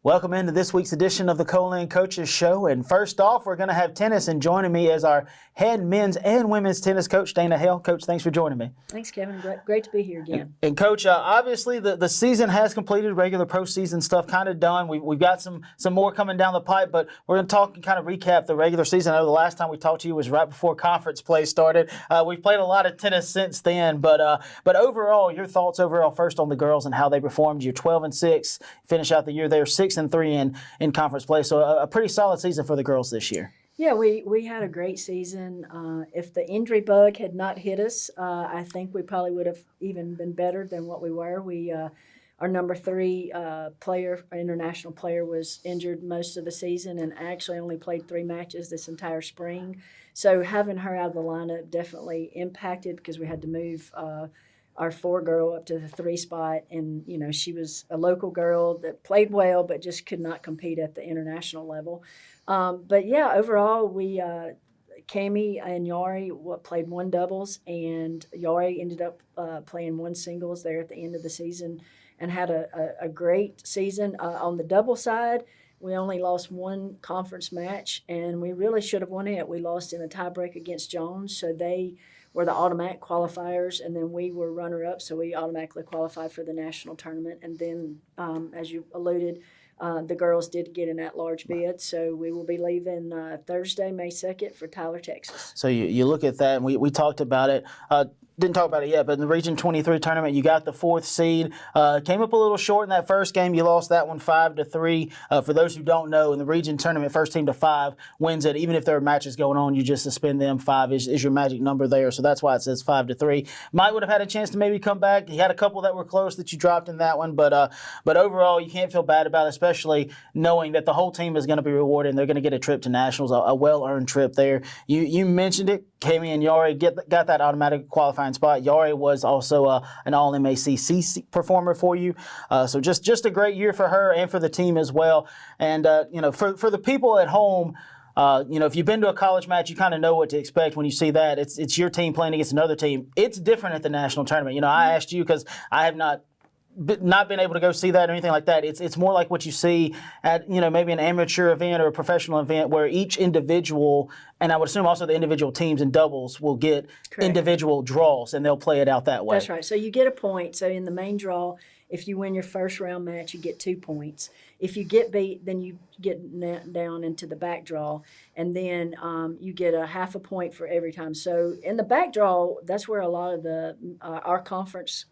Welcome into this week's edition of the Co-Lin Coaches Show. And first off, we're going to have tennis, and joining me is our head men's and women's tennis coach, Dana Hale. Coach, thanks for joining me. Thanks, Kevin. Great to be here again. And Coach, obviously the season has completed, regular postseason stuff kind of done. We've got some more coming down the pipe, but we're going to talk and kind of recap the regular season. I know the last time we talked to you was right before conference play started. We've played a lot of tennis since then, but overall, your thoughts overall first on the girls and how they performed. You're 12-6, finish out the year there 6-3 in conference play, so a pretty solid season for the girls this year. Yeah, we had a great season. If the injury bug had not hit us, I think we probably would have even been better than what we were. Our number 3 international player, was injured most of the season and actually only played 3 matches this entire spring. So having her out of the lineup definitely impacted because we had to move our 4 girl up to the 3 spot, and she was a local girl that played well but just could not compete at the international level. But yeah, overall Cami and Yari played 1 doubles, and Yari ended up playing 1 singles there at the end of the season and had a great season. On the double side, we only lost 1 conference match, and we really should have won it. We lost in a tiebreak against Jones, so they were the automatic qualifiers, and then we were runner-up, so we automatically qualified for the national tournament. And then, as you alluded, the girls did get an at-large bid, so we will be leaving Thursday, May 2nd for Tyler, Texas. So you look at that, and we talked about it. Didn't talk about it yet, but in the Region 23 tournament, you got the 4th seed. Came up a little short in that first game. You lost that one 5-3. For those who don't know, in the Region tournament, first team to 5 wins it. Even if there are matches going on, you just suspend them. 5 is your magic number there, so that's why it says 5-3. Might would have had a chance to maybe come back. He had a couple that were close that you dropped in that one, but overall, you can't feel bad about it, especially knowing that the whole team is going to be rewarded and they're going to get a trip to nationals, a well-earned trip there. You mentioned it. Cami and Yari got that automatic qualifying spot. Yari was also an All-MACC performer for you. So just a great year for her and for the team as well. And, for the people at home, if you've been to a college match, you kind of know what to expect when you see that. It's your team playing against another team. It's different at the national tournament. I asked you because I have not been able to go see that or anything like that. It's more like what you see at maybe an amateur event or a professional event where each individual, and I would assume also the individual teams and doubles, will get Correct. Individual draws, and they'll play it out that way. That's right. So you get a point. So in the main draw, if you win your first round match, you get 2 points. If you get beat, then you get down into the back draw, and then you get a half a point for every time. So in the back draw, that's where a lot of our conference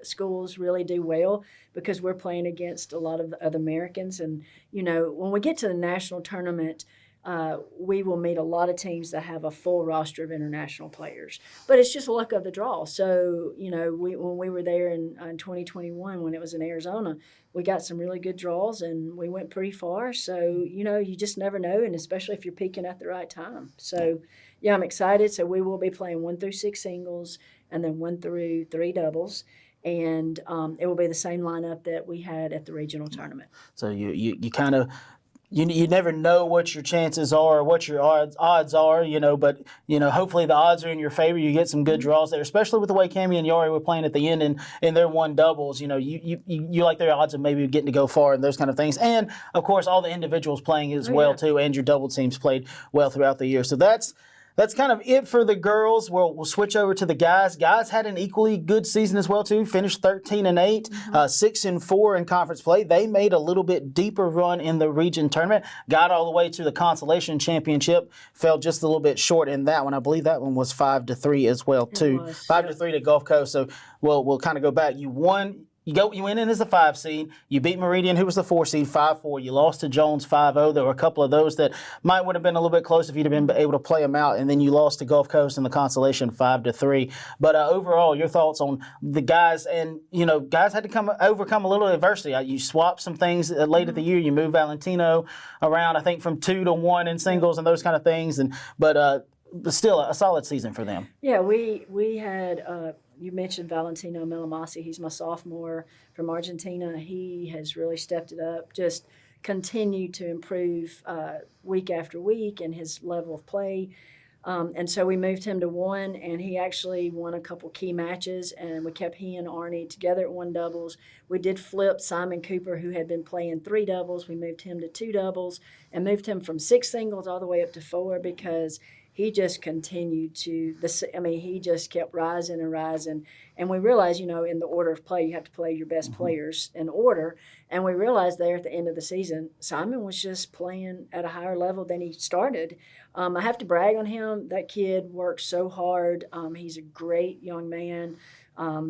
schools really do well because we're playing against a lot of the other Americans. And, when we get to the national tournament, we will meet a lot of teams that have a full roster of international players. But it's just luck of the draw. So, when we were there in 2021, when it was in Arizona, we got some really good draws and we went pretty far. So, you just never know, and especially if you're peaking at the right time. So, yeah, I'm excited. So we will be playing 1 through 6 singles and then 1 through 3 doubles. And it will be the same lineup that we had at the regional tournament. So you kind of – You never know what your chances are or what your odds are, but hopefully the odds are in your favor. You get some good draws there, especially with the way Cami and Yari were playing at the end in their 1 doubles. You like their odds of maybe getting to go far and those kind of things. And of course, all the individuals playing as well too, and your double teams played well throughout the year. So that's kind of it for the girls. We'll switch over to the guys. Guys had an equally good season as well too. Finished 13-8, 6-4 in conference play. They made a little bit deeper run in the region tournament. Got all the way to the consolation championship. Fell just a little bit short in that one. I believe that one was 5-3 as well too. 5-3 to Gulf Coast. So we'll kind of go back. You won. You went in as a 5 seed. You beat Meridian, who was the 4 seed, 5-4. You lost to Jones 5-0. There were a couple of those that would have been a little bit close if you'd have been able to play them out. And then you lost to Gulf Coast in the consolation 5-3. But overall, your thoughts on the guys, and guys had to overcome a little adversity. You swapped some things late at the year. You moved Valentino around, I think, from 2 to 1 in singles and those kind of things. But still a solid season for them. Yeah, we had. You mentioned Valentino Melamasi. He's my sophomore from Argentina. He has really stepped it up, just continued to improve week after week in his level of play. And so we moved him to 1, and he actually won a couple key matches, and we kept he and Arnie together at 1 doubles. We did flip Simon Cooper, who had been playing 3 doubles. We moved him to 2 doubles and moved him from 6 singles all the way up to 4 because he just continued to, he just kept rising and rising. And we realized, in the order of play, you have to play your best players in order. And we realized there at the end of the season, Simon was just playing at a higher level than he started. I have to brag on him. That kid works so hard. He's a great young man,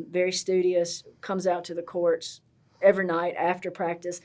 very studious, comes out to the courts every night after practice.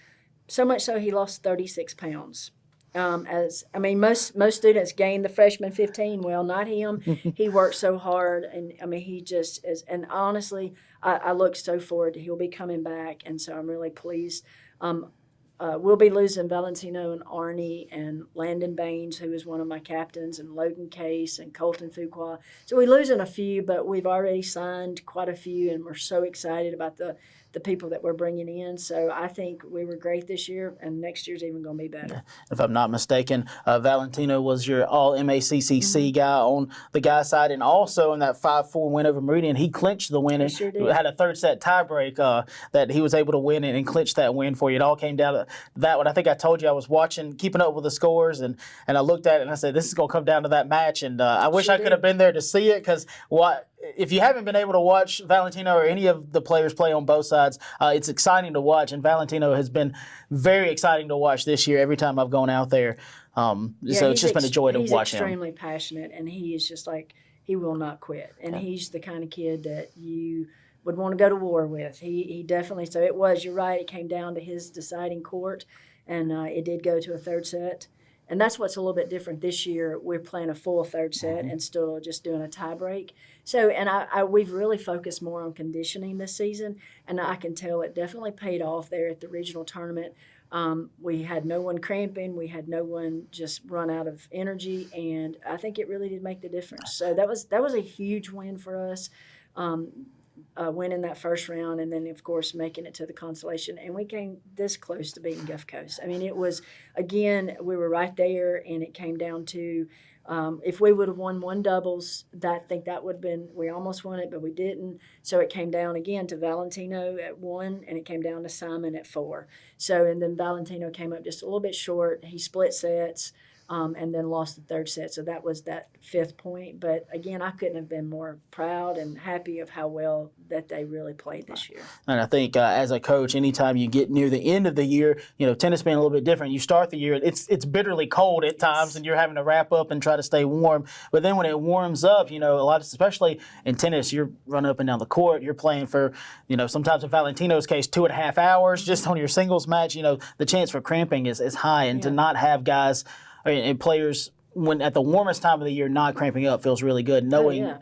So much so he lost 36 pounds. Most students gain the freshman 15. Well, not him. He works so hard, and he just is. And honestly, I look so forward to he'll be coming back, and so I'm really pleased. We'll be losing Valentino and Arnie and Landon Baines, who is one of my captains, and Logan Case and Colton Fuqua. So we're losing a few, but we've already signed quite a few, and we're so excited about the people that we're bringing in. So I think we were great this year, and next year's even going to be better. If I'm not mistaken, Valentino was your all-MACCC guy on the guy side, and also in that 5-4 win over Meridian, he clinched the win and sure did. had a third set tiebreak that he was able to win and clinch that win for you. It all came down to that one. I think I told you I was keeping up with the scores, and I looked at it and I said, this is going to come down to that match, and I wish I could have been there to see it, because if you haven't been able to watch Valentino or any of the players play on both sides, it's exciting to watch, and Valentino has been very exciting to watch this year every time I've gone out there. So it's just been a joy to watch him. He's extremely passionate, and he is just like, he will not quit. And he's the kind of kid that you would want to go to war with. He definitely, so it was, you're right, it came down to his deciding court, and it did go to a third set. And that's what's a little bit different this year. We're playing a full third set and still just doing a tie break. So, and we've really focused more on conditioning this season, and I can tell it definitely paid off there at the regional tournament. We had no one cramping. We had no one just run out of energy, and I think it really did make the difference. So that was a huge win for us. Winning that first round, and then of course making it to the consolation, and we came this close to beating Gulf Coast. It was, again, we were right there, and it came down to if we would have won 1 doubles, I think that would have been, we almost won it, but we didn't. So it came down again to Valentino at 1, and it came down to Simon at 4. So, and then Valentino came up just a little bit short. He split sets. And then lost the third set. So that was that 5th point. But again, I couldn't have been more proud and happy of how well that they really played this year. And I think as a coach, anytime you get near the end of the year, tennis being a little bit different, you start the year, it's bitterly cold at times, and you're having to wrap up and try to stay warm. But then when it warms up, a lot, especially in tennis, you're running up and down the court, you're playing for, sometimes in Valentino's case, 2.5 hours just on your singles match. The chance for cramping is high, and to not have guys and players, when at the warmest time of the year, not cramping up feels really good,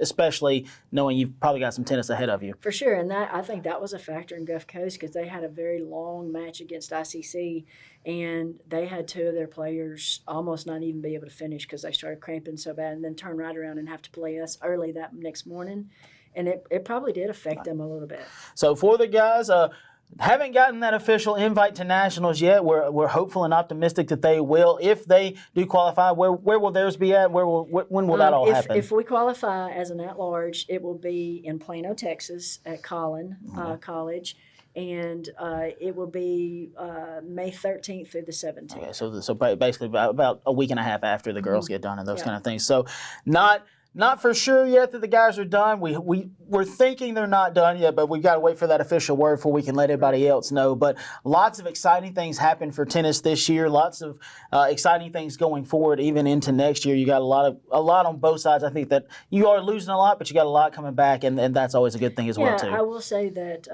especially knowing you've probably got some tennis ahead of you. For sure, and I think that was a factor in Gulf Coast, because they had a very long match against ICC, and they had 2 of their players almost not even be able to finish because they started cramping so bad, and then turn right around and have to play us early that next morning, and it probably did affect them a little bit. So for the guys, haven't gotten that official invite to nationals yet. We're hopeful and optimistic that they will. If they do qualify, where will theirs be at? When will that all happen? If we qualify as an at-large, it will be in Plano, Texas, at Co-Lin College, and it will be May 13th through the 17th. Okay, so basically about a week and a half after the girls get done and those kind of things. So not for sure yet that the guys are done. We're thinking they're not done yet, but we've got to wait for that official word before we can let everybody else know. But lots of exciting things happen for tennis this year. Lots of exciting things going forward, even into next year. You got a lot on both sides. I think that you are losing a lot, but you got a lot coming back, and that's always a good thing as well too. I will say that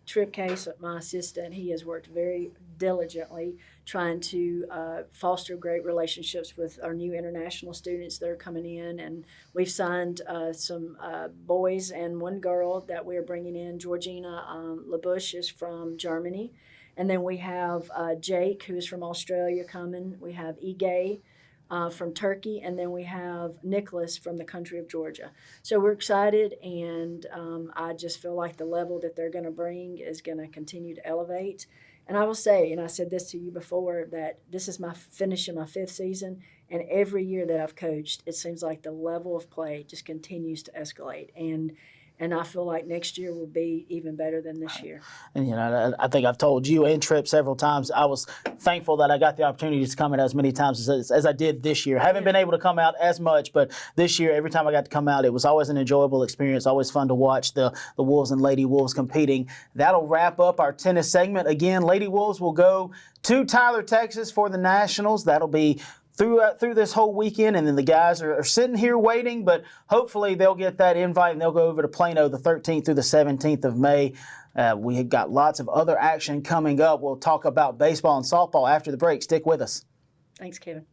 Trip Case, my assistant, he has worked very diligently trying to foster great relationships with our new international students that are coming in. And we've signed some boys and 1 girl that we're bringing in. Georgina LaBush is from Germany. And then we have Jake, who is from Australia, coming. We have Ige from Turkey, and then we have Nicholas from the country of Georgia. So we're excited, and I just feel like the level that they're going to bring is going to continue to elevate. And I will say, and I said this to you before, that this is finishing my 5th season, And every year that I've coached, it seems like the level of play just continues to escalate. And I feel like next year will be even better than this year. And I think I've told you and Tripp several times. I was thankful that I got the opportunity to come out as many times as I did this year. Haven't been able to come out as much, but this year, every time I got to come out, it was always an enjoyable experience. Always fun to watch the Wolves and Lady Wolves competing. That'll wrap up our tennis segment. Again, Lady Wolves will go to Tyler, Texas for the Nationals. That'll be through this whole weekend, and then the guys are sitting here waiting, but hopefully they'll get that invite and they'll go over to Plano the 13th through the 17th of May. We have got lots of other action coming up. We'll talk about baseball and softball after the break. Stick with us. Thanks, Kevin.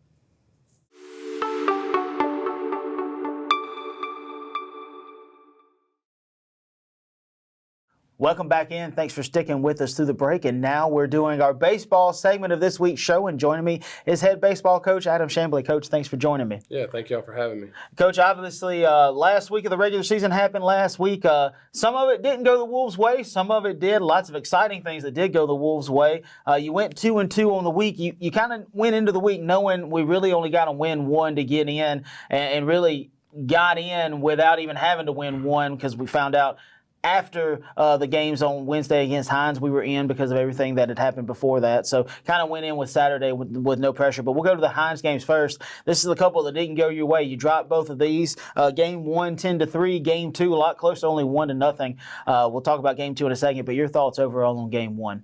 Welcome back in. Thanks for sticking with us through the break. And now we're doing our baseball segment of this week's show. And joining me is head baseball coach Adam Chamblee. Coach, thanks for joining me. Yeah, thank y'all for having me. Coach, obviously last week of the regular season happened last week. Some of it didn't go the Wolves' way. Some of it did. Lots of exciting things that did go the Wolves' way. You went 2-2 on the week. You kind of went into the week knowing we really only got to win one to get in, and really got in without even having to win one, because we found out after the games on Wednesday against Hines, we were in because of everything that had happened before that. So kind of went in with Saturday with no pressure. But we'll go to the Hines games first. This is a couple that didn't go your way. You dropped both of these. Game 1, 10-3. Game 2, a lot closer, only 1-0. We'll talk about Game 2 in a second. But your thoughts overall on Game 1?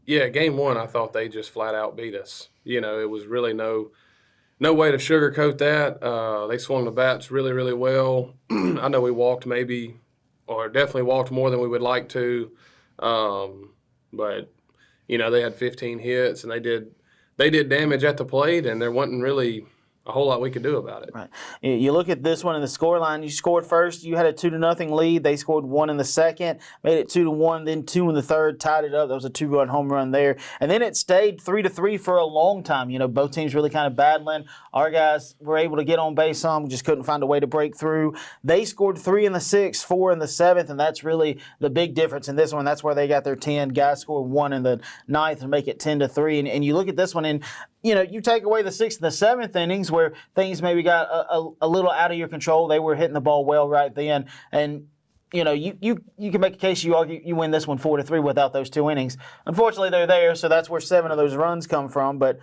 Yeah, Game 1, I thought they just flat out beat us. You know, it was really no way to sugarcoat that. They swung the bats really, really well. I know we walked definitely walked more than we would like to. But, you know, they had 15 hits, and they did damage at the plate, and there wasn't really a whole lot we could do about it. Right. You look at this one in the scoreline. You scored first. You had a 2-0 lead. They scored 1 in the second, made it 2-1, then 2 in the third, tied it up. That was a 2-run home run there. And then it stayed 3-3 for a long time. You know, both teams really kind of battling. Our guys were able to get on base some, just couldn't find a way to break through. They scored 3 in the sixth, 4 in the seventh, and that's really the big difference in this one. That's where they got their 10. Guys scored 1 in the ninth and make it 10-3. And you look at this one, and you know, you take away the 6th and the 7th innings where things maybe got a little out of your control. They were hitting the ball well right then. And, you know, you can make a case you win this one 4-3 without those 2 innings. Unfortunately, they're there, so that's where 7 of those runs come from. But,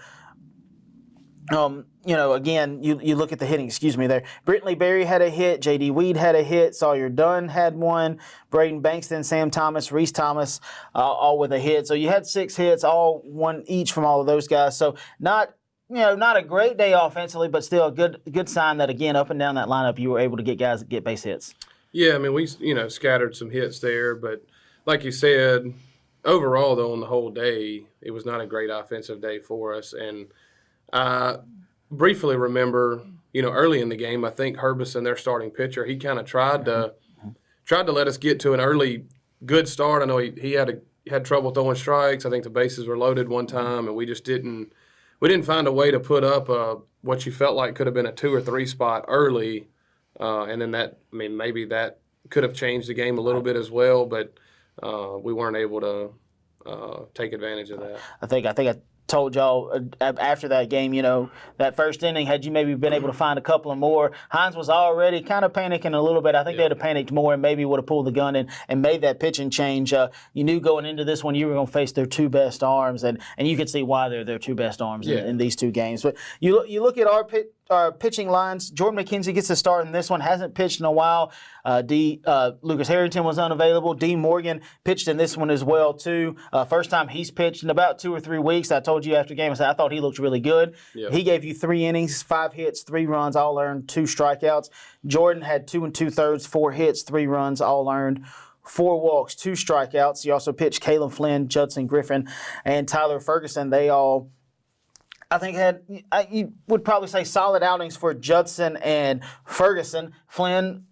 you know, again, you look at the hitting, there. Brittany Berry had a hit. J.D. Weed had a hit. Sawyer Dunn had one. Braden Bankston, Sam Thomas, Reese Thomas, all with a hit. So you had 6 hits, all one each from all of those guys. So not a great day offensively, but still a good sign that, again, up and down that lineup, you were able to get guys that get base hits. Yeah, I mean, we, scattered some hits there. But like you said, overall, though, on the whole day, it was not a great offensive day for us. And I briefly remember, early in the game, I think Herbison, their starting pitcher, he kind of tried to let us get to an early good start. I know he had trouble throwing strikes. I think the bases were loaded one time, and we just didn't find a way to put up what you felt like could have been a 2 or 3 spot early, and then maybe that could have changed the game a little bit as well, but we weren't able to take advantage of that. I think I told y'all after that game, that first inning, had you maybe been able to find a couple of more, Hines was already kind of panicking a little bit. I think they'd have panicked more and maybe would have pulled the gun and made that pitching change. You knew going into this one you were going to face their 2 best arms, and you could see why they're their 2 best arms in these 2 games. But you look at our pitching lines. Jordan McKenzie gets a start in this one. Hasn't pitched in a while. Lucas Harrington was unavailable. Dean Morgan pitched in this one as well too. First time he's pitched in about 2 or 3 weeks. I told you after the game, I thought he looked really good. Yep. He gave you 3 innings, 5 hits, 3 runs, all earned, 2 strikeouts. Jordan had 2 2/3, 4 hits, 3 runs, all earned, 4 walks, 2 strikeouts. You also pitched Caleb Flynn, Judson Griffin, and Tyler Ferguson. They all, I think, you would probably say solid outings for Judson and Ferguson. Flynn,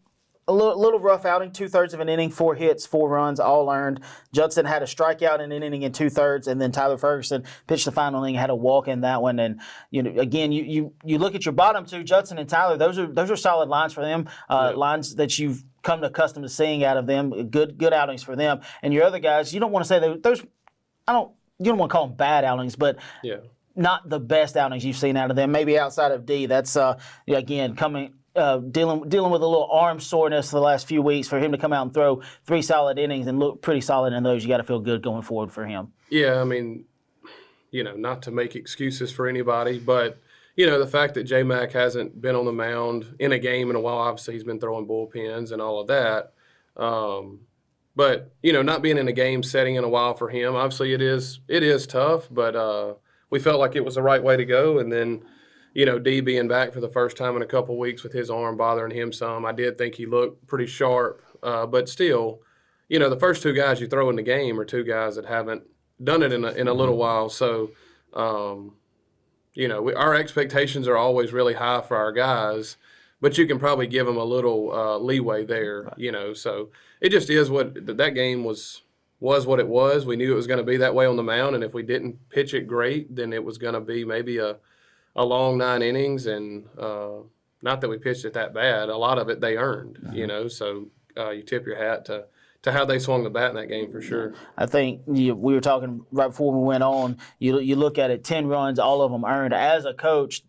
a little rough outing, 2/3 of an inning, 4 hits, 4 runs, all earned. Judson had a strikeout in an inning and 2/3, and then Tyler Ferguson pitched the final inning, had a walk in that one. And again, you look at your bottom 2, Judson and Tyler. Those are solid lines for them. Lines that you've come accustomed to seeing out of them. Good outings for them. And your other guys, you don't want to say those. You don't want to call them bad outings, but not the best outings you've seen out of them. Maybe outside of D, that's again coming. Dealing with a little arm soreness the last few weeks, for him to come out and throw 3 solid innings and look pretty solid in those, you got to feel good going forward for him. Yeah, I mean, not to make excuses for anybody, but the fact that J-Mac hasn't been on the mound in a game in a while, obviously he's been throwing bullpens and all of that. But not being in a game setting in a while for him, obviously it is tough, but we felt like it was the right way to go. And then D being back for the first time in a couple weeks with his arm bothering him some, I did think he looked pretty sharp. But still, the first 2 guys you throw in the game are 2 guys that haven't done it in a little while. So, our expectations are always really high for our guys, but you can probably give them a little leeway there, So it just is that game was what it was. We knew it was going to be that way on the mound, and if we didn't pitch it great, then it was going to be maybe a long 9 innings, and not that we pitched it that bad. A lot of it they earned, so you tip your hat to how they swung the bat in that game for sure. I think we were talking right before we went on, you look at it, 10 runs, all of them earned. As a coach,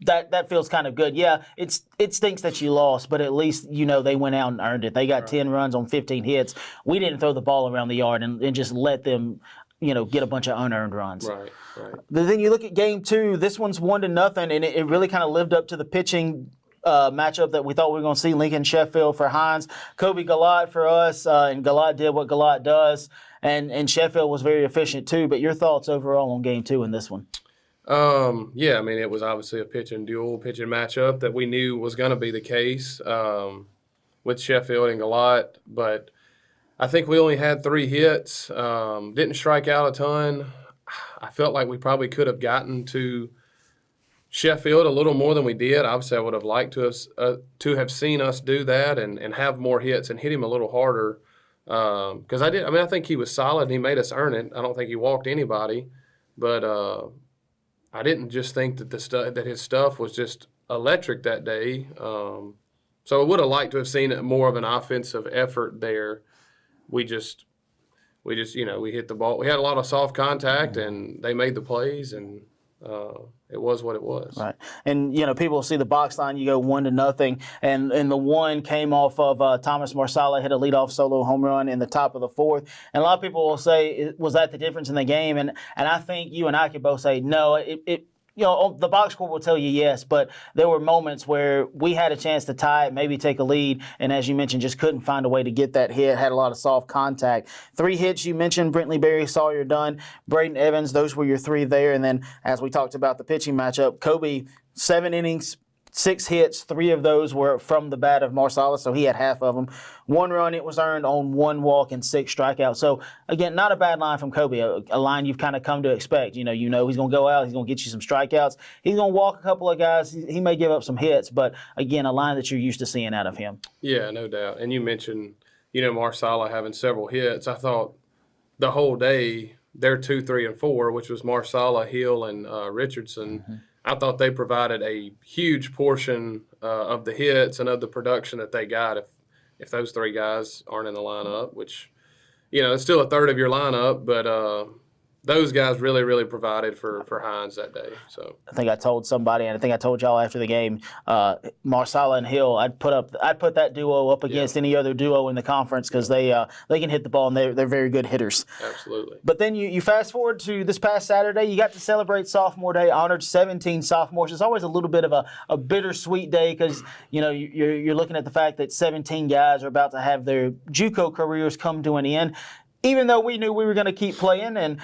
that feels kind of good. Yeah, it stinks that you lost, but at least they went out and earned it. They got 10 runs on 15 hits. We didn't throw the ball around the yard and just let them get a bunch of unearned runs. Right. But then you look at game 2, this one's 1-0, and it really kind of lived up to the pitching matchup that we thought we were going to see. Lincoln Sheffield for Hines, Kobe Galat for us, and Galat did what Galat does, and Sheffield was very efficient too. But your thoughts overall on game 2 in this one? Yeah, I mean, it was obviously a pitching matchup that we knew was going to be the case with Sheffield and Galat, but I think we only had 3 hits, didn't strike out a ton. I felt like we probably could have gotten to Sheffield a little more than we did. Obviously, I would have liked to have seen us do that and have more hits and hit him a little harder. Because I think he was solid and he made us earn it. I don't think he walked anybody, but I didn't just think that his stuff was just electric that day. So I would have liked to have seen more of an offensive effort there. We just we hit the ball. We had a lot of soft contact and they made the plays, and it was what it was. Right. And, people see the box line, you go 1-0, and the one came off of Thomas Marsala, hit a leadoff solo home run in the top of the 4th. And a lot of people will say, was that the difference in the game? And I think you and I could both say, no, the box score will tell you yes, but there were moments where we had a chance to tie it, maybe take a lead, and as you mentioned, just couldn't find a way to get that hit, had a lot of soft contact. 3 hits you mentioned, Brentley Berry, Sawyer Dunn, Braden Evans, those were your 3 there, and then as we talked about the pitching matchup, Kobe, 7 innings, 6 hits, 3 of those were from the bat of Marsala, so he had half of them. 1 run, it was earned on 1 walk and 6 strikeouts. So, again, not a bad line from Kobe, a line you've kind of come to expect. He's going to go out, he's going to get you some strikeouts. He's going to walk a couple of guys. He may give up some hits, but, again, a line that you're used to seeing out of him. Yeah, no doubt. And you mentioned, Marsala having several hits. I thought the whole day, their 2, 3, and 4, which was Marsala, Hill, and Richardson, mm-hmm. I thought they provided a huge portion of the hits and of the production that they got if those 3 guys aren't in the lineup, which, it's still a third of your lineup, but those guys really, really provided for Hines that day. So I think I told somebody, and I think I told y'all after the game, Marsala and Hill, I'd put that duo up against any other duo in the conference because they can hit the ball and they're very good hitters. Absolutely. But then you fast forward to this past Saturday, you got to celebrate Sophomore Day, honored 17 sophomores. It's always a little bit of a bittersweet day because you're looking at the fact that 17 guys are about to have their JUCO careers come to an end. Even though we knew we were going to keep playing, and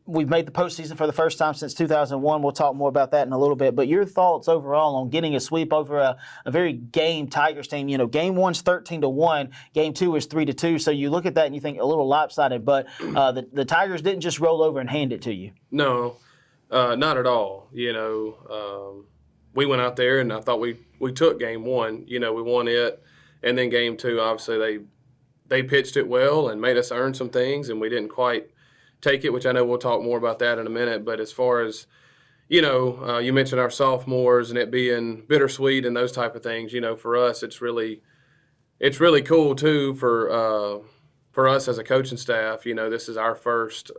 we've made the postseason for the first time since 2001. We'll talk more about that in a little bit. But your thoughts overall on getting a sweep over a very game Tigers team. Game 1's 13-1, game 2 is 3-2. So you look at that and you think a little lopsided. But the Tigers didn't just roll over and hand it to you. No, not at all. We went out there and I thought we took game 1. We won it, and then game 2, obviously they pitched it well and made us earn some things, and we didn't quite take it, which I know we'll talk more about that in a minute. But as far as, you mentioned our sophomores and it being bittersweet and those type of things, for us it's really cool too for us as a coaching staff. This is our first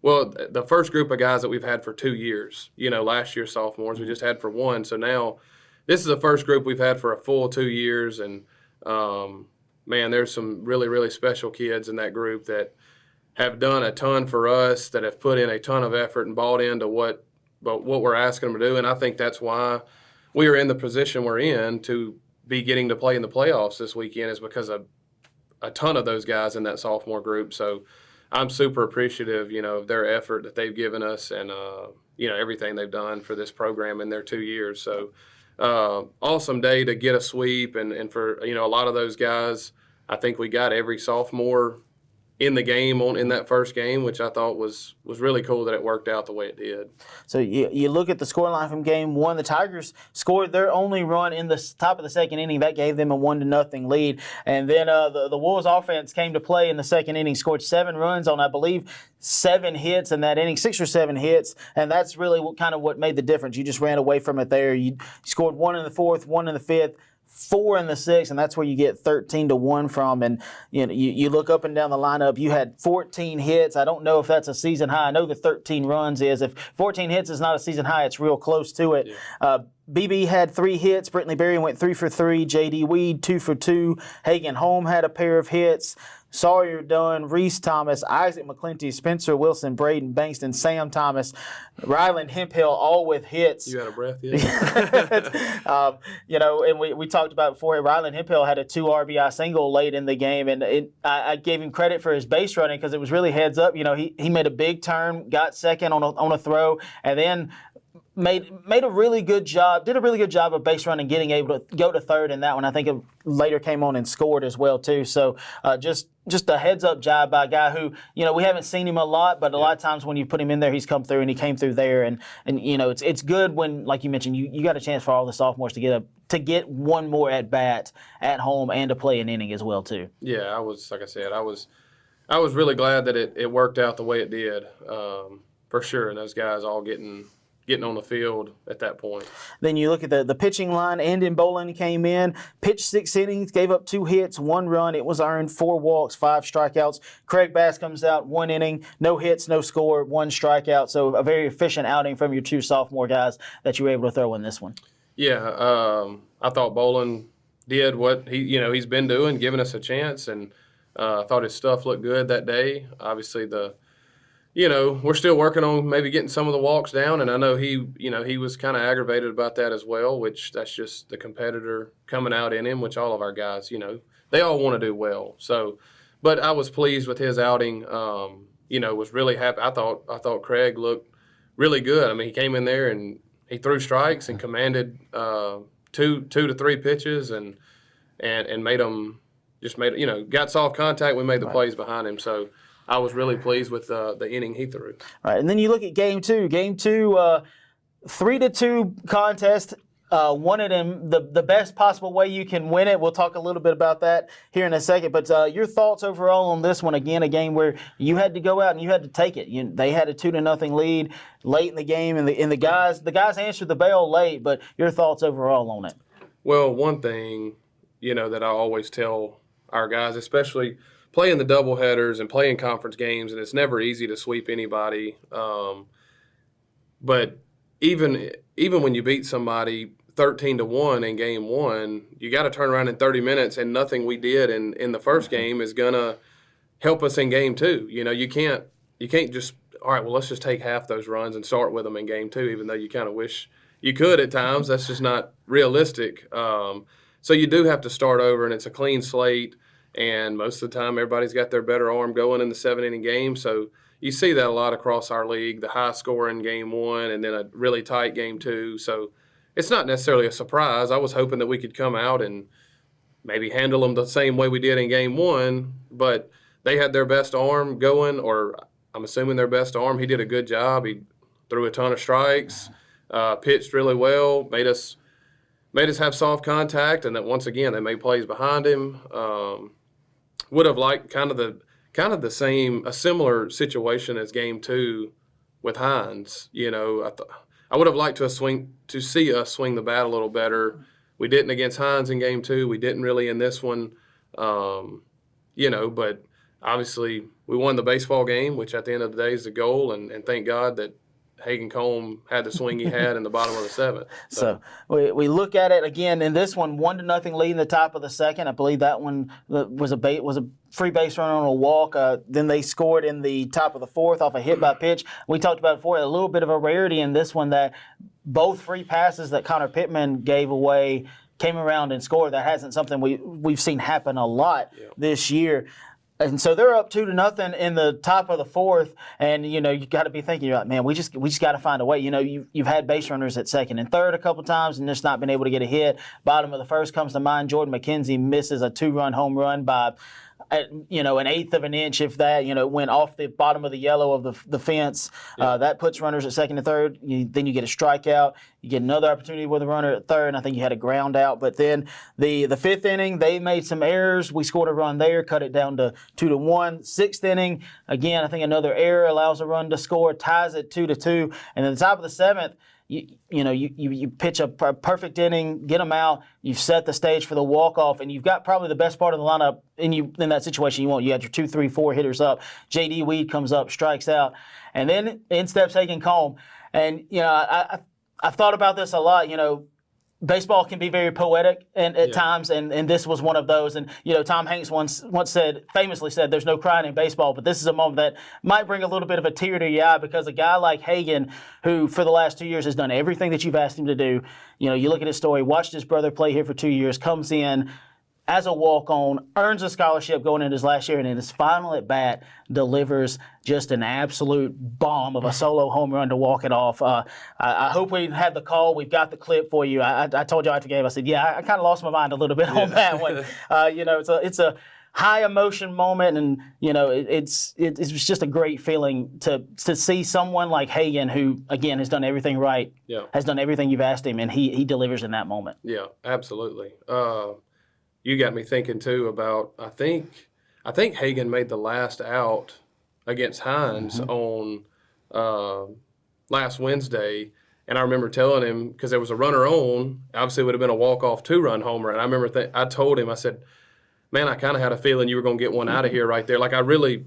Well, the first group of guys that we've had for 2 years. Last year's sophomores we just had for one. So now this is the first group we've had for a full 2 years. And, man, there's some really, really special kids in that group that have done a ton for us, that have put in a ton of effort and bought into what we're asking them to do. And I think that's why we are in the position we're in to be getting to play in the playoffs this weekend, is because of a ton of those guys in that sophomore group. So I'm super appreciative, of their effort that they've given us and, everything they've done for this program in their 2 years. So awesome day to get a sweep. And for, a lot of those guys, I think we got every sophomore in the game in that first game, which I thought was really cool that it worked out the way it did. So you look at the scoreline from game one. The Tigers scored their only run in the top of the second inning. That gave them a 1-0 lead. And then the Wolves offense came to play in the second inning, scored 7 runs on, I believe, 7 hits in that inning, 6 or 7 hits. And that's really what made the difference. You just ran away from it there. You scored 1 in the 4th, 1 in the 5th. 4 in the 6th, and that's where you get 13-1 from. And you look up and down the lineup. You had 14 hits. I don't know if that's a season high. I know the 13 runs is. If 14 hits is not a season high, it's real close to it. Yeah. BB had 3 hits. Brittany Berry went 3 for 3. J.D. Weed 2 for 2. Hagan Holm had a pair of hits. Sawyer Dunn, Reese Thomas, Isaac McClinty, Spencer Wilson, Braden Bankston, Sam Thomas, Ryland Hemphill, all with hits. You out of breath yet? And we talked about before, Ryland Hemphill had a 2 RBI single late in the game, and I gave him credit for his base running because it was really heads up. He made a big turn, got second on a throw, and then made a really good job, did a really good job of base running, getting able to go to third in that one. I think it later came on and scored as well too. So just a heads up job by a guy who, we haven't seen him a lot, but a lot of times when you put him in there, he's come through, and he came through there. And it's good when, like you mentioned, you got a chance for all the sophomores to get one more at bat at home and to play an inning as well too. Yeah, I was really glad that it worked out the way it did, for sure. And those guys all getting on the field at that point. Then you look at the pitching line. Andon Bolin came in, pitched 6 innings, gave up 2 hits, 1 run. It was earned, 4 walks, 5 strikeouts. Craig Bass comes out, 1 inning, no hits, no score, 1 strikeout. So a very efficient outing from your 2 sophomore guys that you were able to throw in this one. Yeah, I thought Bolin did what he's been doing, giving us a chance, and I thought his stuff looked good that day. Obviously we're still working on maybe getting some of the walks down, and I know he was kind of aggravated about that as well, which that's just the competitor coming out in him, which all of our guys, they all want to do well. So, but I was pleased with his outing. Was really happy. I thought Craig looked really good. I mean, he came in there and he threw strikes and commanded 2 to 3 pitches and made them got soft contact. We made the plays behind him. So I was really pleased with the inning he threw. All right, and then you look at game 2. Game 2, 3-2 contest. Won it in the best possible way you can win it. We'll talk a little bit about that here in a second. But your thoughts overall on this one? Again, a game where you had to go out and you had to take it. They had a 2-0 lead late in the game, and the guys answered the bell late. But your thoughts overall on it? Well, one thing that I always tell our guys, especially playing the doubleheaders and playing conference games, and it's never easy to sweep anybody. But even when you beat somebody 13-1 in game 1, you got to turn around in 30 minutes, and nothing we did in the first game is gonna help us in game 2. You can't just, all right, well, let's just take half those runs and start with them in game 2, even though you kind of wish you could at times. That's just not realistic. So you do have to start over, and it's a clean slate. And most of the time, everybody's got their better arm going in the 7-inning game. So you see that a lot across our league, the high score in game 1 and then a really tight game 2. So it's not necessarily a surprise. I was hoping that we could come out and maybe handle them the same way we did in game 1. But they had their best arm going, or I'm assuming their best arm. He did a good job. He threw a ton of strikes, pitched really well, made us have soft contact, and that once again they made plays behind him. Would have liked kind of a similar situation as game 2 with Hines. I would have liked to see us swing the bat a little better. We didn't against Hines in game 2. We didn't really in this one. But obviously we won the baseball game, which at the end of the day is the goal, and thank God that Hagan Combe had the swing he had in the bottom of the seventh. So we look at it again in this one, 1-0 lead in the top of the second. I believe that one was a free base runner on a walk. Then they scored in the top of the fourth off a hit by pitch. We talked about before a little bit of a rarity in this one that both free passes that Connor Pittman gave away came around and scored. That hasn't something we've seen happen a lot this year. And so they're up 2-0 in the top of the fourth, and you got to be thinking, you're like, man, we just got to find a way. You've had base runners at second and third a couple times, and just not been able to get a hit. Bottom of the first comes to mind. Jordan McKenzie misses a 2-run home run by an eighth of an inch, if that, went off the bottom of the yellow of the fence. That puts runners at second and third. Then you get a strikeout. You get another opportunity with a runner at third, and I think you had a ground out. But then the fifth inning, they made some errors. We scored a run there, cut it down to 2-1. Sixth inning, again, I think another error allows a run to score, ties it 2-2. And then the top of the seventh, you pitch a perfect inning, get them out. You've set the stage for the walk-off, and you've got probably the best part of the lineup in that situation. You had your 2, 3, 4 hitters up. J.D. Weed comes up, strikes out, and then in steps Hagan Combe. And I've thought about this a lot. Baseball can be very poetic at times, and this was one of those. And Tom Hanks once famously said, "There's no crying in baseball," but this is a moment that might bring a little bit of a tear to your eye because a guy like Hagan, who for the last 2 years has done everything that you've asked him to do. You look at his story, watched his brother play here for 2 years, comes in as a walk-on, earns a scholarship going into his last year, and in his final at-bat delivers just an absolute bomb of a solo home run to walk it off. I hope we had the call. We've got the clip for you. I told you after the game, I said, I kind of lost my mind a little bit on that one. It's a high emotion moment, and it's just a great feeling to see someone like Hagan, who again has done everything right, has done everything you've asked him, and he delivers in that moment. Yeah, absolutely. You got me thinking too about I think Hagan made the last out against Hines on last Wednesday, and I remember telling him because there was a runner on, obviously it would have been a walk-off 2-run homer, and I remember I told him, I said, man, I kind of had a feeling you were going to get one out of here right there. Like I really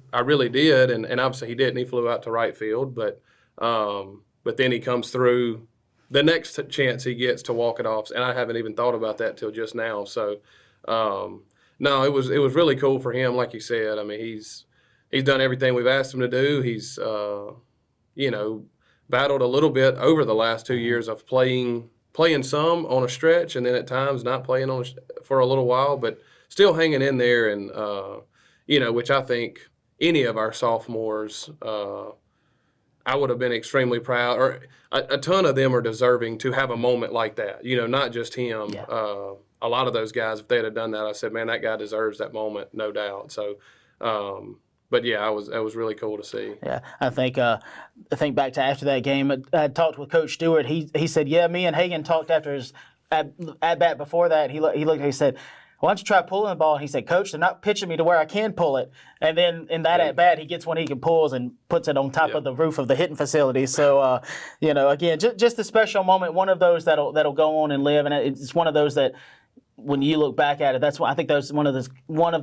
did, and obviously he didn't. He flew out to right field, but then he comes through the next chance he gets to walk it off, and I haven't even thought about that till just now. So. No, it was really cool for him, like you said. I mean, he's done everything we've asked him to do. He's battled a little bit over the last 2 years of playing some on a stretch, and then at times not playing for a little while, but still hanging in there. And which I think any of our sophomores, I would have been extremely proud, or a ton of them are deserving to have a moment like that. Not just him. Yeah. A lot of those guys, if they had done that, I said, man, that guy deserves that moment, no doubt. So, but yeah, it was really cool to see. Yeah, I think back to after that game, I talked with Coach Stewart. He said, yeah, me and Hagan talked after his at bat before that. He said, why don't you try pulling the ball? And he said, Coach, they're not pitching me to where I can pull it. And then in that at bat, he gets one he can pull and puts it on top of the roof of the hitting facility. So, again, just a special moment. One of those that'll go on and live, and it's one of those that. When you look back at it, that's what I think. That's one of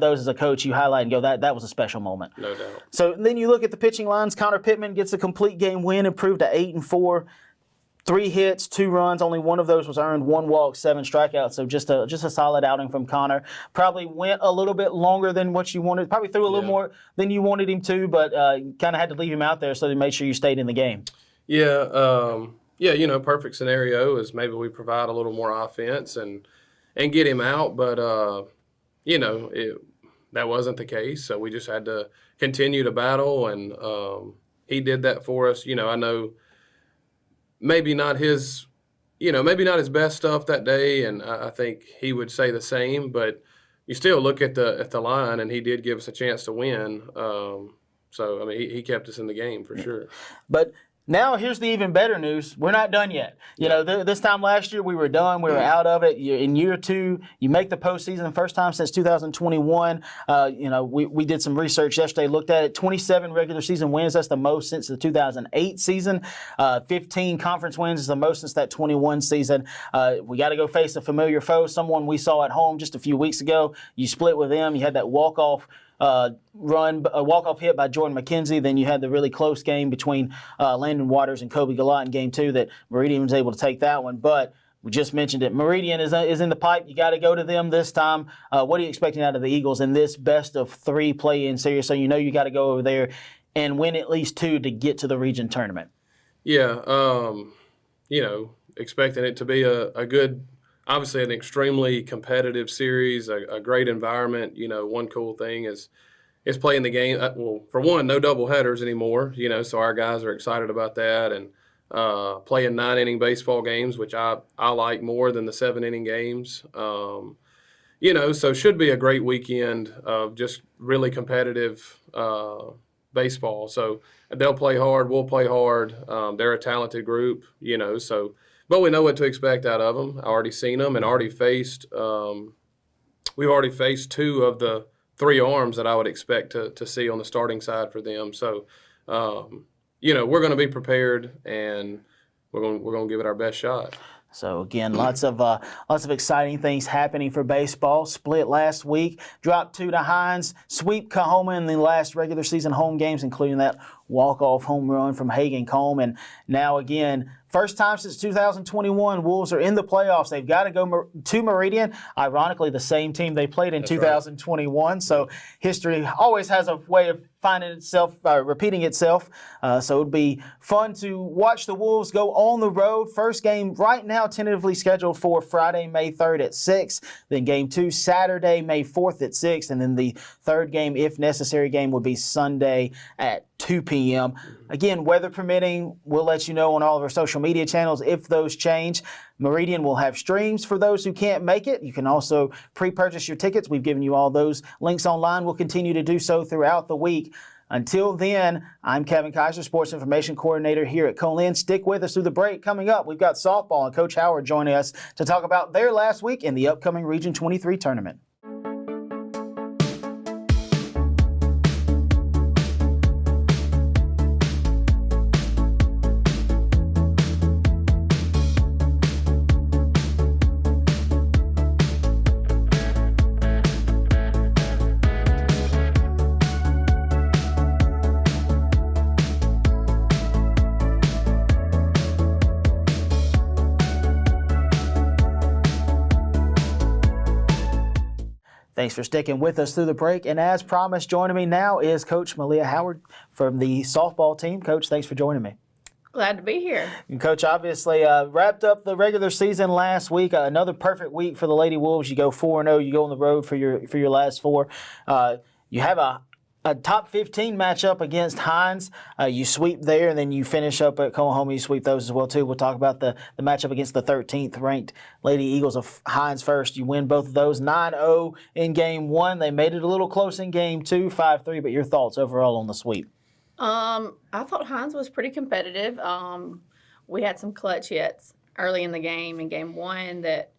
those as a coach you highlight and go, that was a special moment. No doubt. So then you look at the pitching lines. Connor Pittman gets a complete game win, improved to 8-4, 3 hits, 2 runs. Only one of those was earned, 1 walk, 7 strikeouts. So just a solid outing from Connor. Probably went a little bit longer than what you wanted. Probably threw a little more than you wanted him to, but kind of had to leave him out there so they made sure you stayed in the game. Yeah. Perfect scenario is maybe we provide a little more offense and get him out, but that wasn't the case. So we just had to continue to battle, and he did that for us. I know maybe not his best stuff that day, and I think he would say the same. But you still look at the line, and he did give us a chance to win. So I mean, he kept us in the game for sure. But. Now, here's the even better news. We're not done yet. This time last year, we were done. We were out of it. In year 2, you make the postseason, first time since 2021. We did some research yesterday, looked at it. 27 regular season wins. That's the most since the 2008 season. 15 conference wins is the most since that 21 season. We got to go face a familiar foe, someone we saw at home just a few weeks ago. You split with them. You had that walk-off run, a walk-off hit by Jordan McKenzie. Then you had the really close game between Landon Waters and Kobe Gallant in Game 2 that Meridian was able to take that one. But we just mentioned it. Meridian is in the pipe. You got to go to them this time. What are you expecting out of the Eagles in this best-of-3 play-in series? So you got to go over there and win at least 2 to get to the region tournament. Yeah, expecting it to be a good, obviously an extremely competitive series, a great environment. One cool thing is playing the game. For one, no double headers anymore, so our guys are excited about that. And playing 9-inning baseball games, which I like more than the 7-inning games. So it should be a great weekend of just really competitive baseball. So they'll play hard, we'll play hard. They're a talented group, but we know what to expect out of them. I already seen them and we've already faced 2 of the 3 arms that I would expect to see on the starting side for them. So, we're going to be prepared and we're going to give it our best shot. So again, lots of exciting things happening for baseball. Split last week, dropped 2 to Hines, sweep Kahoma in the last regular season home games, including that walk-off home run from Hagen Combe. And now again, first time since 2021, Wolves are in the playoffs. They've got to go to Meridian. Ironically, the same team they played in 2021. Right. So history always has a way of repeating itself. So it would be fun to watch the Wolves go on the road. First game right now tentatively scheduled for Friday, May 3rd at 6. Then Game 2, Saturday, May 4th at 6. And then the third game, if necessary, game would be Sunday at 2 p.m. Again, weather permitting, we'll let you know on all of our social media channels if those change. Meridian will have streams for those who can't make it. You can also pre-purchase your tickets. We've given you all those links online. We'll continue to do so throughout the week. Until then, I'm Kevin Kyzar, Sports Information Coordinator here at Co-Lin. Stick with us through the break. Coming up, we've got softball and Coach Howard joining us to talk about their last week in the upcoming Region 23 tournament. Thanks for sticking with us through the break. And as promised, joining me now is Coach Meleah Howard from the softball team. Coach, thanks for joining me. Glad to be here. And Coach, obviously wrapped up the regular season last week. Another perfect week for the Lady Wolves. You go 4-0. You go on the road for your last 4. You have a top 15 matchup against Hines. You sweep there, and then you finish up at Coahoma. You sweep those as well, too. We'll talk about the matchup against the 13th ranked Lady Eagles of Hines first. You win both of those 9-0 in Game 1. They made it a little close in Game 2, 5-3. But your thoughts overall on the sweep? I thought Hines was pretty competitive. We had some clutch hits early in the game in Game 1 that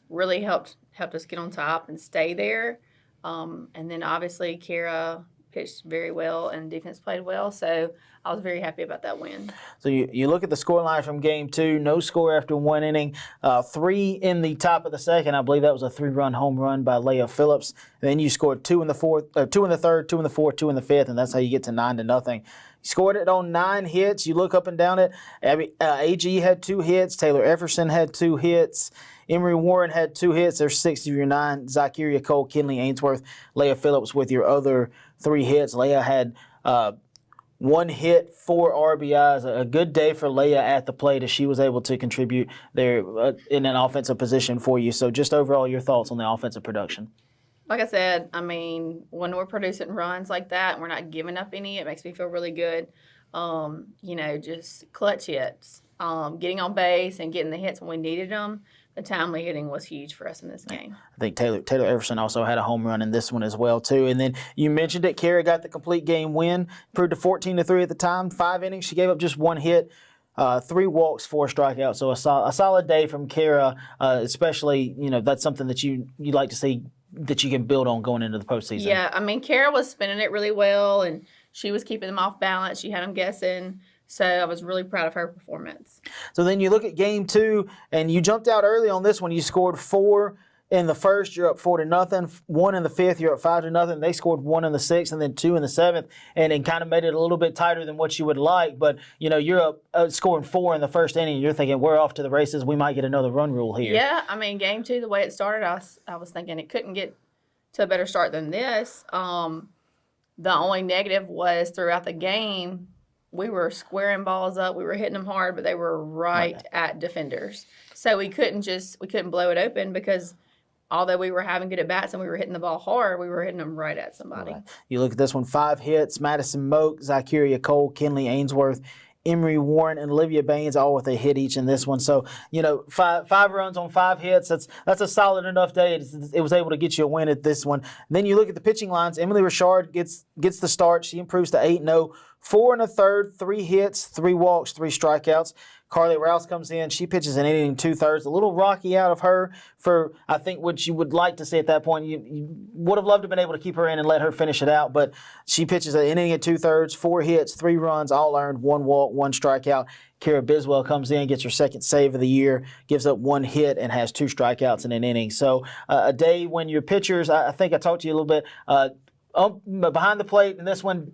really helped us get on top and stay there. And then obviously Kara pitched very well and defense played well, so I was very happy about that win. So you look at the scoreline from Game 2, no score after 1 inning, 3 in the top of the second. I believe that was a 3-run home run by Leah Phillips. And then you scored 2 in the third, 2 in the fourth, 2 in the fifth, and that's how you get to 9-0. You scored it on 9 hits. You look up and down it. AG had 2 hits. Taylor Efferson had 2 hits. Emery Warren had 2 hits. There's 6 of your 9. Zykeria Cole, Kinley Ainsworth, Leah Phillips with your other 3 hits. Leah had 1 hit, 4 RBIs. A good day for Leah at the plate as she was able to contribute there in an offensive position for you. So just overall, your thoughts on the offensive production. Like I said, when we're producing runs like that and we're not giving up any, it makes me feel really good. Just clutch hits, getting on base and getting the hits when we needed them. The timely hitting was huge for us in this game. I think Taylor Everson also had a home run in this one as well, too. And then you mentioned it, Kara got the complete game win, improved to 14-3 at the time. 5 innings, she gave up just 1 hit, 3 walks, 4 strikeouts. So a solid day from Kara, especially, that's something that you'd like to see that you can build on going into the postseason. Yeah, Kara was spinning it really well, and she was keeping them off balance. She had them guessing. So I was really proud of her performance. So then you look at Game 2, and you jumped out early on this one. You scored 4 in the first, you're up 4-0. 1 in the fifth, you're up 5-0. They scored 1 in the sixth and then 2 in the seventh, and kind of made it a little bit tighter than what you would like. But you're up scoring 4 in the first inning. You're thinking we're off to the races. We might get another run rule here. Yeah, I mean, game 2, the way it started, I was thinking it couldn't get to a better start than this. The only negative was throughout the game, we were squaring balls up. We were hitting them hard, but they were right at defenders. So we couldn't blow it open because although we were having good at bats and we were hitting the ball hard, we were hitting them right at somebody. Right. You look at this one: 5 hits. Madison Moak, Zykeria Cole, Kenley Ainsworth, Emery Warren, and Olivia Baines all with a hit each in this one. So, 5 runs on 5 hits, that's a solid enough day. It was able to get you a win at this one. And then you look at the pitching lines. Emily Richard gets the start. She improves to 8-0. 4 1/3, 3 hits, 3 walks, 3 strikeouts. Carly Rouse comes in. She pitches an inning 2/3. A little rocky out of her for, I think, what you would like to see at that point. You would have loved to have been able to keep her in and let her finish it out, but she pitches an inning at 2/3, 4 hits, 3 runs, all earned, 1 walk, 1 strikeout. Kara Biswell comes in, gets her second save of the year, gives up 1 hit, and has 2 strikeouts in an inning. So a day when your pitchers, I think I talked to you a little bit, behind the plate in this one,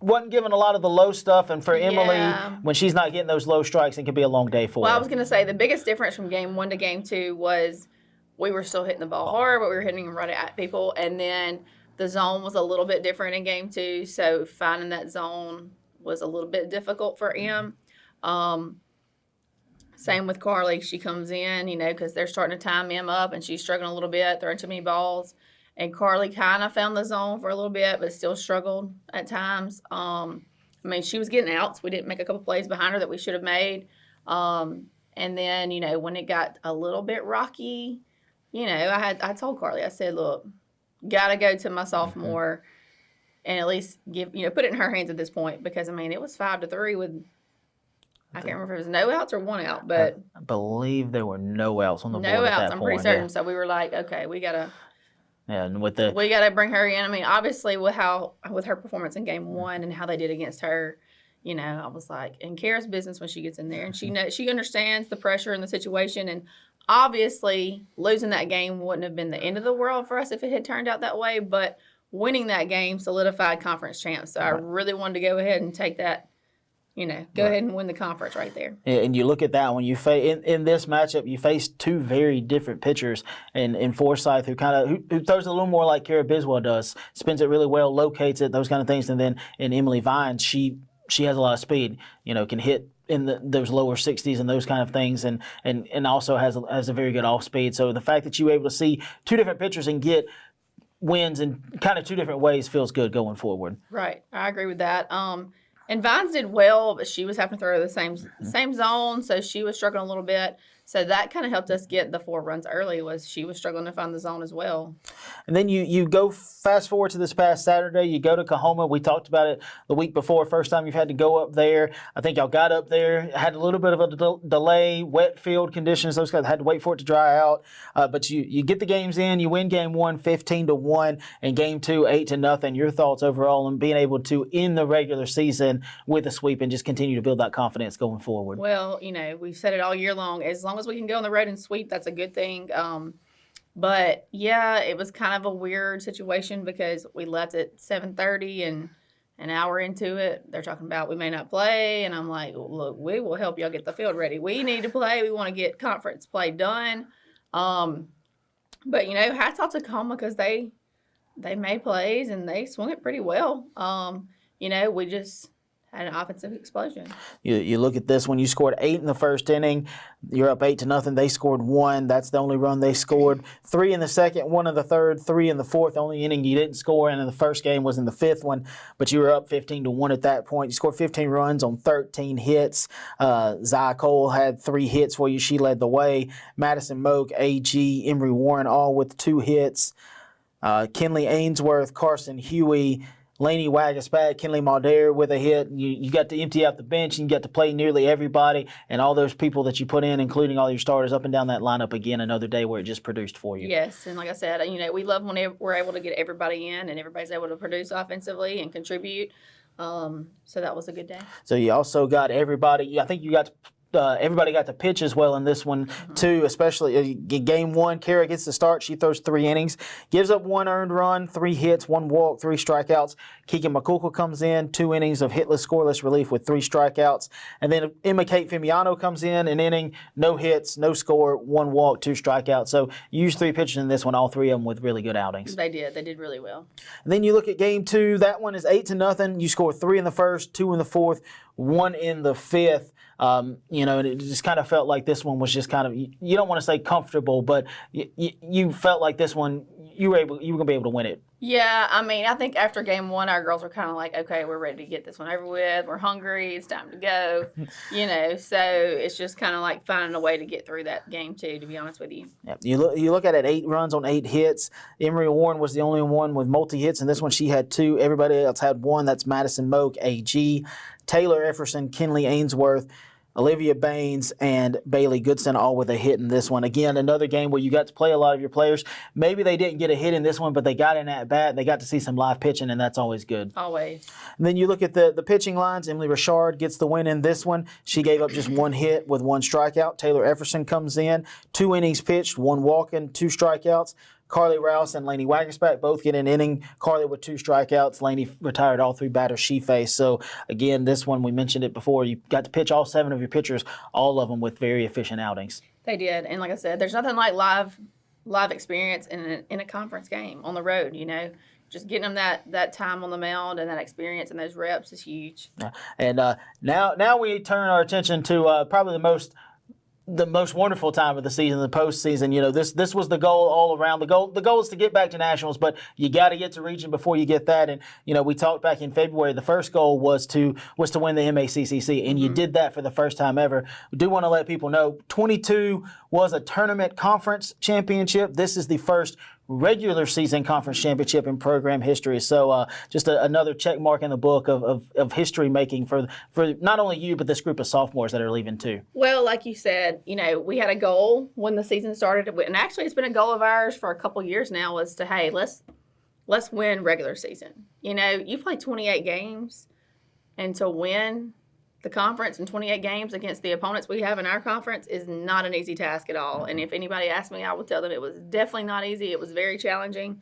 wasn't given a lot of the low stuff, and for Emily, when she's not getting those low strikes, it can be a long day for her. Well, I was going to say the biggest difference from game 1 to game 2 was we were still hitting the ball hard, but we were hitting them right at people, and then the zone was a little bit different in game 2, so finding that zone was a little bit difficult for Em. Same with Carly. She comes in, because they're starting to time Em up, and she's struggling a little bit, throwing too many balls. And Carly kind of found the zone for a little bit, but still struggled at times. She was getting outs. We didn't make a couple plays behind her that we should have made. And then, when it got a little bit rocky, I told Carly, I said, look, got to go to my sophomore and at least put it in her hands at this point because, it was 5-3 with, I can't remember if it was no outs or 1 out, but. I believe there were no outs on the board at that point. No outs, I'm pretty certain. Yeah. So we were like, okay, we got to. Yeah, and we got to bring her in. Obviously, with her performance in game 1 and how they did against her, I was like, and Kara's business when she gets in there, and she understands the pressure and the situation. And obviously, losing that game wouldn't have been the end of the world for us if it had turned out that way. But winning that game solidified conference champs. So I really wanted to go ahead and take that. Go ahead and win the conference right there. And you look at that when you in this matchup, you face 2 very different pitchers in Forsyth who throws a little more like Kara Biswell does, spins it really well, locates it, those kind of things. And then in Emily Vines, she has a lot of speed, can hit in those lower 60s and those kind of things, and also has a very good off speed. So the fact that you were able to see 2 different pitchers and get wins in kind of 2 different ways feels good going forward. Right, I agree with that. And Vines did well, but she was having to throw the same zone, so she was struggling a little bit. So that kind of helped us get the 4 runs early. Was she was struggling to find the zone as well. And then you go fast forward to this past Saturday. You go to Coahoma. We talked about it the week before. First time you've had to go up there. I think y'all got up there, had a little bit of a delay, wet field conditions. Those guys had to wait for it to dry out. But you get the games in. You win game 1, 15-1, and game 2, 8-0. Your thoughts overall on being able to end the regular season with a sweep and just continue to build that confidence going forward? Well, we've said it all year long. As long as we can go on the road and sweep, that's a good thing. But yeah, it was kind of a weird situation because we left at 7:30 and an hour into it, they're talking about we may not play. And I'm like, look, we will help y'all get the field ready. We need to play. We want to get conference play done. But, hats off to Coahoma because they made plays and they swung it pretty well. We just had an offensive explosion. You look at this one. You scored 8 in the first inning. You're up 8-0. They scored 1. That's the only run they scored. 3 in the second, 1 in the third, 3 in the fourth. The only inning you didn't score in the first game was in the 5th one, but you were up 15-1 at that point. You scored 15 runs on 13 hits. Zai Cole had 3 hits for you. She led the way. Madison Moak, AG, Emery Warren, all with 2 hits. Kenley Ainsworth, Carson Huey, Lainey Wagaspat, Kinley Maldair with a hit. You got to empty out the bench and you got to play nearly everybody and all those people that you put in, including all your starters, up and down that lineup again another day where it just produced for you. Yes, and like I said, we love when we're able to get everybody in and everybody's able to produce offensively and contribute. So that was a good day. So you also got everybody. I think you got to everybody got to pitch as well in this one too. Especially game one, Kara gets the start. She throws 3 innings, gives up 1 earned run, 3 hits, 1 walk, 3 strikeouts. Keegan McCool comes in, 2 innings of hitless, scoreless relief with 3 strikeouts, and then Emma Kate Fimiano comes in, an inning, no hits, no score, 1 walk, 2 strikeouts. So you used 3 pitchers in this one, all 3 of them with really good outings. They did really well. And then you look at game 2. That one is 8-0. You score 3 in the first, 2 in the fourth, 1 in the fifth. And it just kind of felt like this one was just kind of, you don't want to say comfortable, but you felt like this one, you were going to be able to win it. Yeah, I mean, I think after game 1, our girls were kind of like, okay, we're ready to get this one over with. We're hungry. It's time to go. So it's just kind of like finding a way to get through that game 2, to be honest with you. Yeah. You look at it, 8 runs on 8 hits. Emery Warren was the only one with multi-hits, and this one she had 2. Everybody else had 1. That's Madison Moak, AG, Taylor Efferson, Kinley Ainsworth, Olivia Baines, and Bailey Goodson all with a hit in this one. Again, another game where you got to play a lot of your players. Maybe they didn't get a hit in this one, but they got in at bat. They got to see some live pitching, and that's always good. Always. And then you look at the pitching lines. Emily Richard gets the win in this one. She gave up just 1 hit with 1 strikeout. Taylor Efferson comes in, 2 innings pitched, 1 walking, 2 strikeouts. Carly Rouse and Lainey Waggersback both get an inning. Carly with 2 strikeouts. Lainey retired all 3 batters she faced. So, again, this one, we mentioned it before, you got to pitch all 7 of your pitchers, all of them with very efficient outings. They did. And like I said, there's nothing like live experience in a conference game on the road, Just getting them that time on the mound and that experience and those reps is huge. Yeah. And now we turn our attention to probably the most wonderful time of the season, the postseason. This was the goal all around. The goal is to get back to nationals, but you got to get to region before you get that. And we talked back in February. The first goal was to win the MACCC, and you did that for the first time ever. We do want to let people know 22 was a tournament conference championship. This is the first regular season conference championship in program history. So just another check mark in the book of history making for not only you, but this group of sophomores that are leaving too. Well, like you said, we had a goal when the season started, and actually it's been a goal of ours for a couple years now, was to, hey, let's win regular season. You play 28 games, and to win the conference in 28 games against the opponents we have in our conference is not an easy task at all. And if anybody asked me, I would tell them it was definitely not easy. It was very challenging,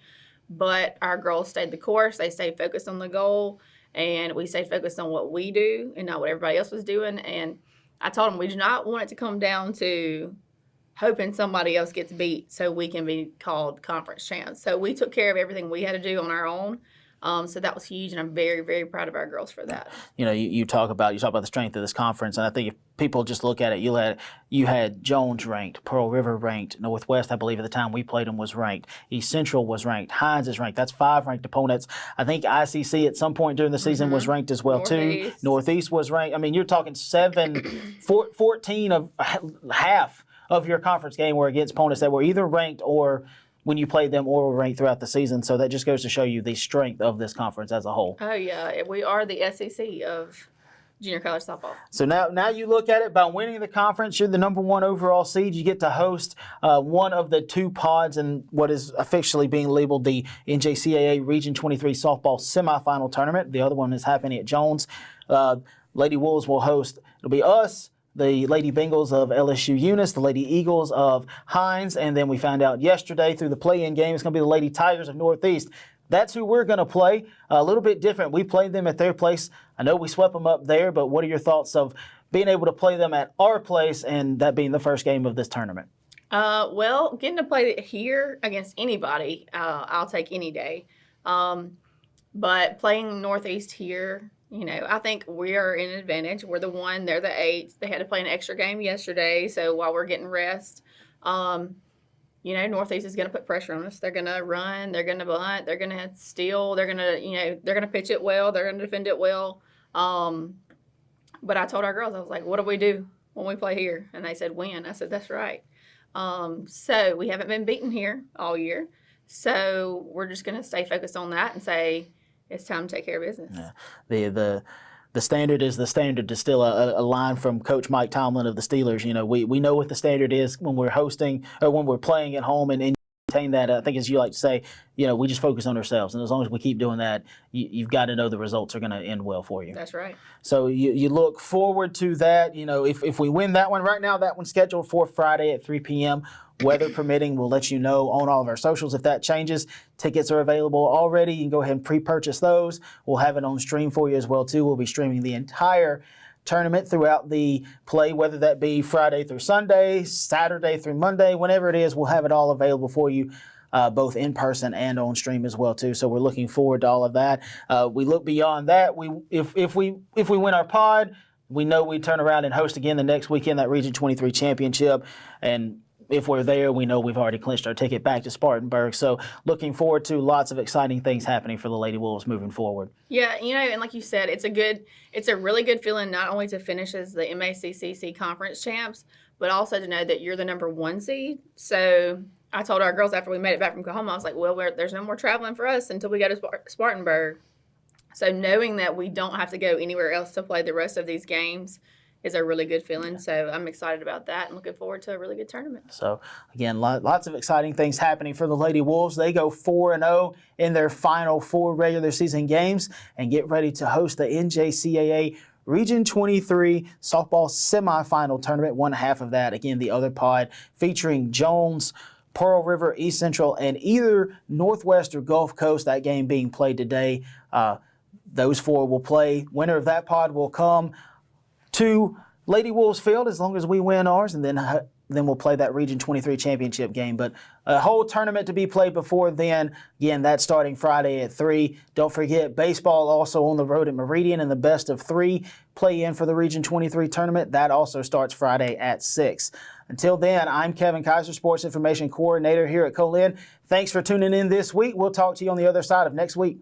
but our girls stayed the course. They stayed focused on the goal, and we stayed focused on what we do and not what everybody else was doing. And I told them we do not want it to come down to hoping somebody else gets beat so we can be called conference champs. So we took care of everything we had to do on our own. So that was huge, and I'm very, very proud of our girls for that. You talk about the strength of this conference, and I think if people just look at it, you had Jones ranked, Pearl River ranked, Northwest, I believe at the time we played them, was ranked, East Central was ranked, Hines is ranked. That's 5 ranked opponents. I think ICC at some point during the season was ranked as well too. Northeast was ranked. I mean, you're talking 14 of half of your conference game were against opponents that were either ranked or when you played them or were ranked throughout the season. So that just goes to show you the strength of this conference as a whole. Oh, yeah. We are the SEC of junior college softball. So now you look at it, by winning the conference, you're the number 1 overall seed. You get to host one of the 2 pods in what is officially being labeled the NJCAA Region 23 softball semifinal tournament. The other one is happening at Jones. Lady Wolves will host, it'll be us, the Lady Bengals of LSU Eunice, the Lady Eagles of Hines, and then we found out yesterday through the play-in game it's going to be the Lady Tigers of Northeast. That's who we're going to play. A little bit different. We played them at their place. I know we swept them up there, but what are your thoughts of being able to play them at our place and that being the first game of this tournament? Well, getting to play here against anybody, I'll take any day. But playing Northeast here, I think we are in an advantage. We're the 1, they're the 8. They had to play an extra game yesterday, so while we're getting rest, Northeast is going to put pressure on us. They're going to run, they're going to bunt, they're going to steal, they're going to, they're going to pitch it well, they're going to defend it well. But I told our girls, I was like, what do we do when we play here? And they said, win. I said, that's right. So we haven't been beaten here all year, so we're just going to stay focused on that and say, it's time to take care of business. Yeah. The standard is the standard. To still a line from Coach Mike Tomlin of the Steelers. We know what the standard is when we're hosting or when we're playing at home and maintain that. I think, as you like to say, we just focus on ourselves. And as long as we keep doing that, you've got to know the results are going to end well for you. That's right. So you look forward to that. If we win that one right now, that one's scheduled for Friday at 3 p.m. Weather permitting, we'll let you know on all of our socials if that changes. Tickets are available already. You can go ahead and pre-purchase those. We'll have it on stream for you as well, too. We'll be streaming the entire tournament throughout the play, whether that be Friday through Sunday, Saturday through Monday, whenever it is, we'll have it all available for you, both in person and on stream as well, too. So we're looking forward to all of that. We look beyond that. If we win our pod, we know we turn around and host again the next weekend that Region 23 championship. And if we're there, we know we've already clinched our ticket back to Spartanburg. So looking forward to lots of exciting things happening for the Lady Wolves moving forward. Yeah, and like you said, it's a really good feeling not only to finish as the MACCC conference champs, but also to know that you're the number 1 seed. So I told our girls after we made it back from Oklahoma, I was like, well, there's no more traveling for us until we go to Spartanburg. So knowing that we don't have to go anywhere else to play the rest of these games is a really good feeling. So I'm excited about that and looking forward to a really good tournament. So, again, lots of exciting things happening for the Lady Wolves. They go 4-0 in their final 4 regular season games and get ready to host the NJCAA Region 23 softball semifinal tournament. One half of that, again, the other pod featuring Jones, Pearl River, East Central, and either Northwest or Gulf Coast, that game being played today. Those 4 will play. Winner of that pod will come to Lady Wolves Field as long as we win ours, and then we'll play that Region 23 championship game. But a whole tournament to be played before then. Again, that's starting Friday at 3. Don't forget, baseball also on the road at Meridian and the best of 3 play-in for the Region 23 tournament. That also starts Friday at 6. Until then, I'm Kevin Kyzar, Sports Information Coordinator here at Co-Lin. Thanks for tuning in this week. We'll talk to you on the other side of next week.